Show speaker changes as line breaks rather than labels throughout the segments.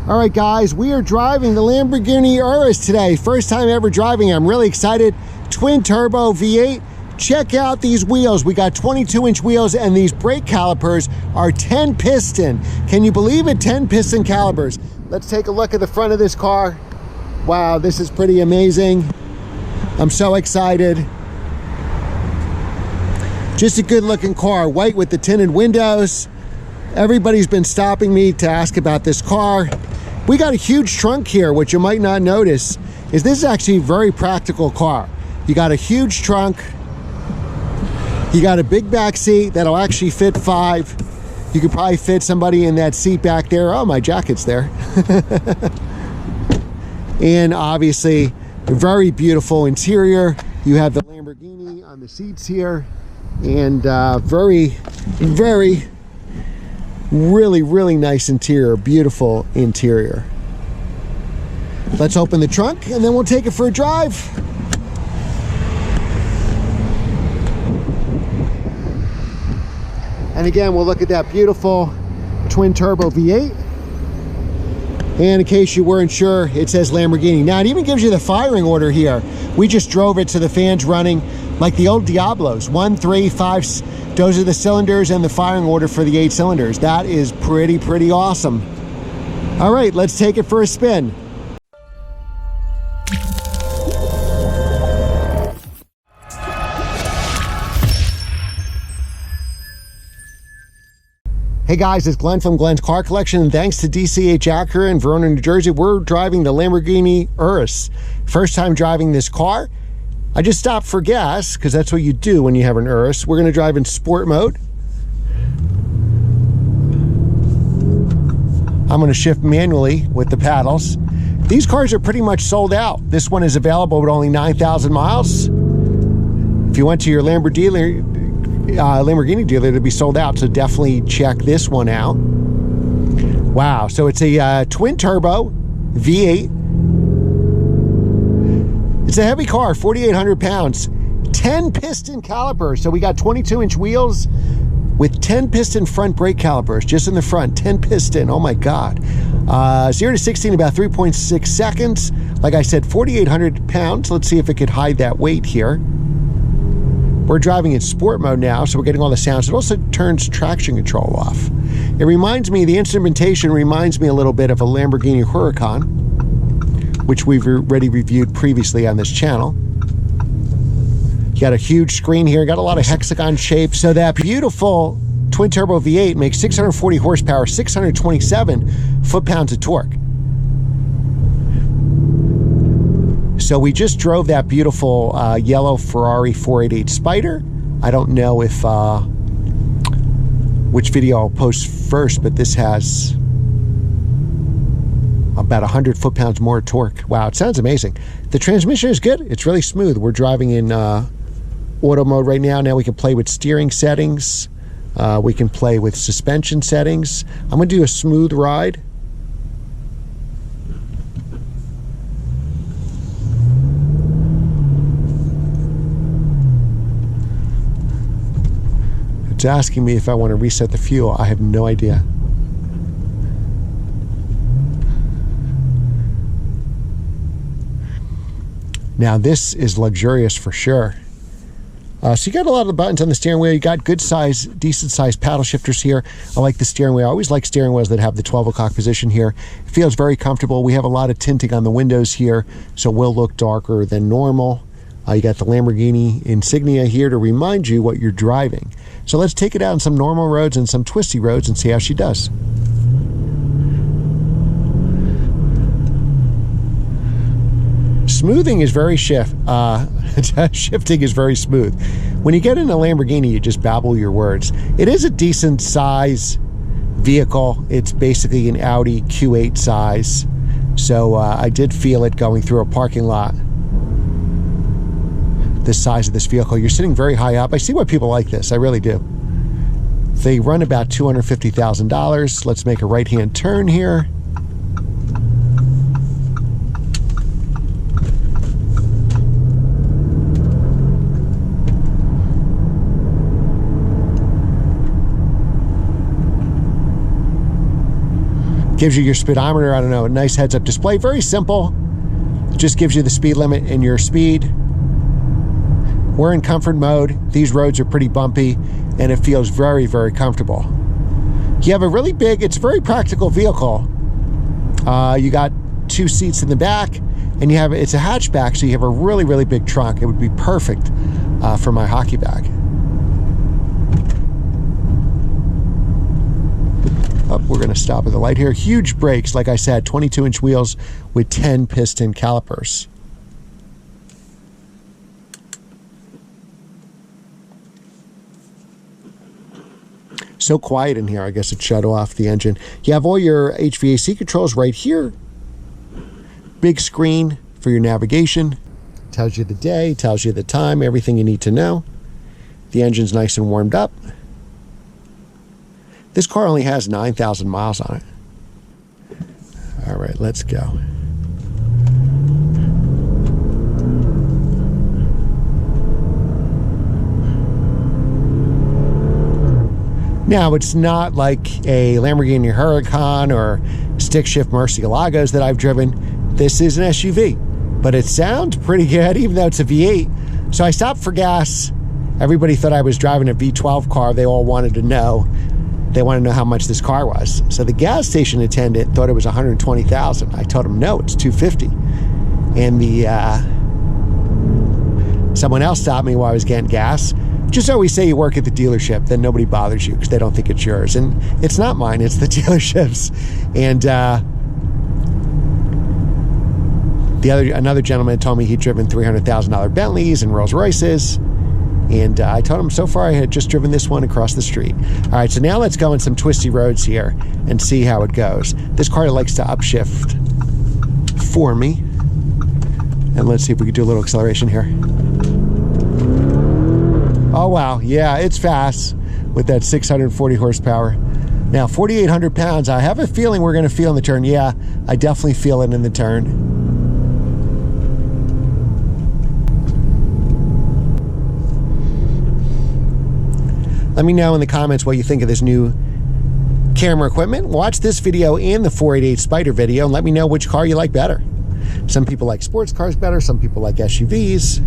All right, guys, we are driving the Lamborghini Urus today. First time ever driving. I'm really excited. Twin turbo V8. Check out these wheels. We got 22-inch wheels, and these brake calipers are 10 piston. Can you believe it? 10 piston calipers. Let's take a look at the front of this car. Wow, this is pretty amazing. I'm so excited. Just a good looking car, white with the tinted windows. Everybody's been stopping me to ask about this car. We got a huge trunk here, which you might not notice, is this is actually a very practical car. You got a huge trunk. You got a big back seat that'll actually fit 5. You could probably fit somebody in that seat back there. Oh, my jacket's there. And obviously, a very beautiful interior. You have the Lamborghini on the seats here. And really nice interior, beautiful interior. Let's open the trunk and then we'll take it for a drive. And again, we'll look at that beautiful twin turbo V8. And in case you weren't sure, it says Lamborghini. Now it even gives you the firing order here. We just drove it, so the fan's running like the old Diablos. 1, 3, 5, those are the cylinders and the firing order for the 8 cylinders. That is pretty awesome. All right, let's take it for a spin. Hey guys, it's Glenn from Glenn's Car Collection, and thanks to DCH Acura in Verona, New Jersey, we're driving the Lamborghini Urus. First time driving this car. I just stopped for gas, because that's what you do when you have an Urus. We're going to drive in sport mode. I'm going to shift manually with the paddles. These cars are pretty much sold out. This one is available with only 9,000 miles. If you went to your Lamborghini dealer, it'd be sold out, so definitely check this one out. Wow, so it's a twin turbo V8. It's a heavy car, 4,800 pounds, 10 piston calipers. So we got 22-inch wheels with 10 piston front brake calipers, just in the front, 10 piston, oh my God. 0 to 60 in about 3.6 seconds. Like I said, 4,800 pounds. Let's see if it could hide that weight here. We're driving in sport mode now, so we're getting all the sounds. It also turns traction control off. It reminds me, the instrumentation reminds me a little bit of a Lamborghini Huracan, which we've already reviewed previously on this channel. You got a huge screen here, got a lot of hexagon shapes. So that beautiful twin turbo V8 makes 640 horsepower, 627 foot-pounds of torque. So we just drove that beautiful yellow Ferrari 488 Spider. I don't know if which video I'll post first, but this has about 100 foot-pounds more torque. Wow, it sounds amazing. The transmission is good. It's really smooth. We're driving in auto mode right now. Now we can play with steering settings. We can play with suspension settings. I'm going to do a smooth ride. It's asking me if I want to reset the fuel. I have no idea. Now this is luxurious for sure. So you got a lot of the buttons on the steering wheel. You got good size, decent size paddle shifters here. I like the steering wheel. I always like steering wheels that have the 12 o'clock position here. It feels very comfortable. We have a lot of tinting on the windows here, so it will look darker than normal. You got the Lamborghini insignia here to remind you what you're driving. So let's take it out on some normal roads and some twisty roads and see how she does. Smoothing is very shifting is very smooth. When you get in a Lamborghini, you just babble your words. It is a decent size vehicle. It's basically an Audi Q8 size. So I did feel it going through a parking lot. This size of this vehicle. You're sitting very high up. I see why people like this. I really do. They run about $250,000. Let's make a right-hand turn here. Gives you your speedometer, I don't know, a nice heads-up display. Very simple. Just gives you the speed limit and your speed. We're in comfort mode. These roads are pretty bumpy, and it feels very, very comfortable. You have a really big, it's a very practical vehicle. You got 2 seats in the back, and it's a hatchback, so you have a really, really big trunk. It would be perfect for my hockey bag. Oh, we're going to stop at the light here. Huge brakes, like I said, 22-inch wheels with 10 piston calipers. So quiet in here, I guess it shut off the engine. You have all your HVAC controls right here. Big screen for your navigation. Tells you the day, tells you the time, everything you need to know. The engine's nice and warmed up. This car only has 9,000 miles on it. All right, let's go. Now, it's not like a Lamborghini Huracan or stick shift Murcielagos that I've driven. This is an SUV, but it sounds pretty good, even though it's a V8. So I stopped for gas. Everybody thought I was driving a V12 car. They all wanted to know. They wanted to know how much this car was. So the gas station attendant thought it was $120,000. I told him, no, it's $250,000. And someone else stopped me while I was getting gas. Just always say you work at the dealership, then nobody bothers you because they don't think it's yours. And it's not mine, it's the dealership's. And another gentleman told me he'd driven $300,000 Bentleys and Rolls Royces. And I told him so far I had just driven this one across the street. All right, so now let's go in some twisty roads here and see how it goes. This car likes to upshift for me. And let's see if we can do a little acceleration here. Oh, wow. Yeah, it's fast with that 640 horsepower. Now, 4,800 pounds. I have a feeling we're going to feel in the turn. Yeah, I definitely feel it in the turn. Let me know in the comments what you think of this new camera equipment. Watch this video and the 488 Spider video and let me know which car you like better. Some people like sports cars better. Some people like SUVs.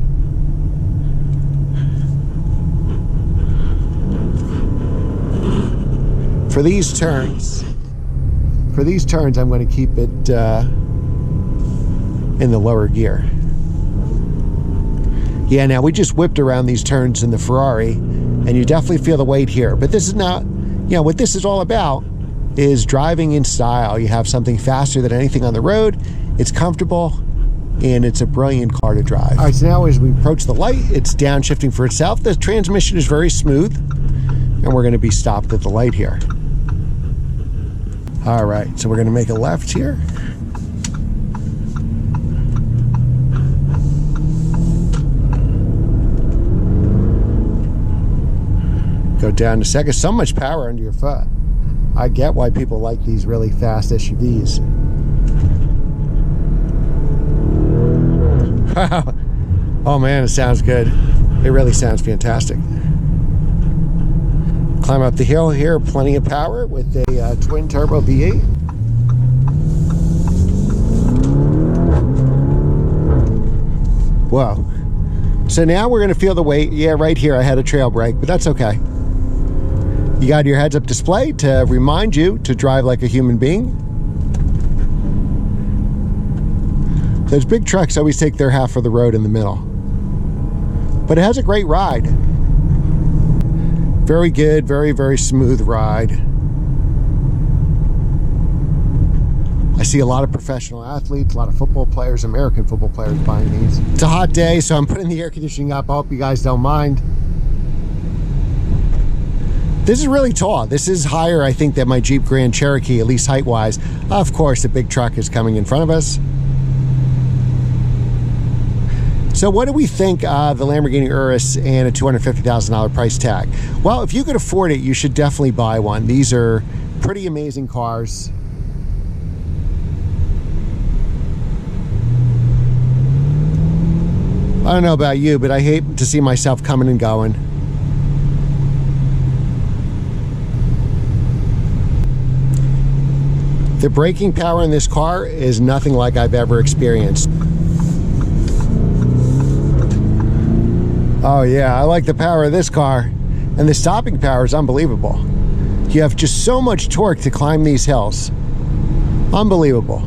For these turns, I'm going to keep it in the lower gear. Yeah, now we just whipped around these turns in the Ferrari, and you definitely feel the weight here. But this is not, what this is all about is driving in style. You have something faster than anything on the road. It's comfortable, and it's a brilliant car to drive. All right, so now as we approach the light, it's downshifting for itself. The transmission is very smooth, and we're going to be stopped at the light here. All right, so we're going to make a left here. Go down to second. So much power under your foot. I get why people like these really fast SUVs. Oh man, it sounds good. It really sounds fantastic. Climb up the hill here, plenty of power with a twin turbo V8. Whoa. So now we're going to feel the weight. Yeah, right here I had a trail brake, but that's okay. You got your heads-up display to remind you to drive like a human being. Those big trucks always take their half of the road in the middle. But it has a great ride. Very good, very, very smooth ride. I see a lot of professional athletes, a lot of football players, American football players buying these. It's a hot day, so I'm putting the air conditioning up. I hope you guys don't mind. This is really tall. This is higher, I think, than my Jeep Grand Cherokee, at least height-wise. Of course, the big truck is coming in front of us. So what do we think of the Lamborghini Urus and a $250,000 price tag? Well, if you could afford it, you should definitely buy one. These are pretty amazing cars. I don't know about you, but I hate to see myself coming and going. The braking power in this car is nothing like I've ever experienced. Oh yeah, I like the power of this car. And the stopping power is unbelievable. You have just so much torque to climb these hills. Unbelievable.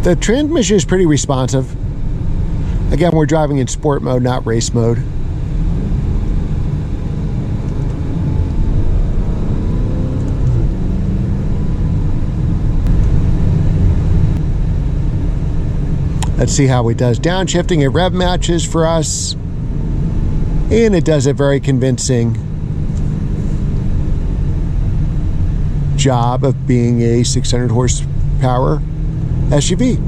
The transmission is pretty responsive. Again, we're driving in sport mode, not race mode. Let's see how it does downshifting. It rev matches for us, and it does a very convincing job of being a 600 horsepower SUV.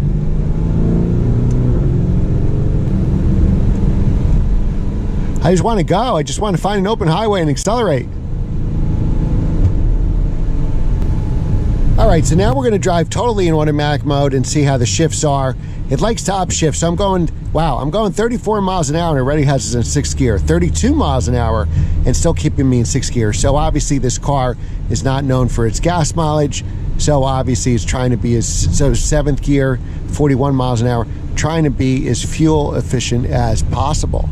I just want to go. I just want to find an open highway and accelerate. All right, so now we're going to drive totally in automatic mode and see how the shifts are. It likes to upshift, so I'm going 34 miles an hour and it already has us in 6th gear. 32 miles an hour and still keeping me in 6th gear. So obviously this car is not known for its gas mileage. So obviously it's trying to be 7th gear, 41 miles an hour, trying to be as fuel efficient as possible.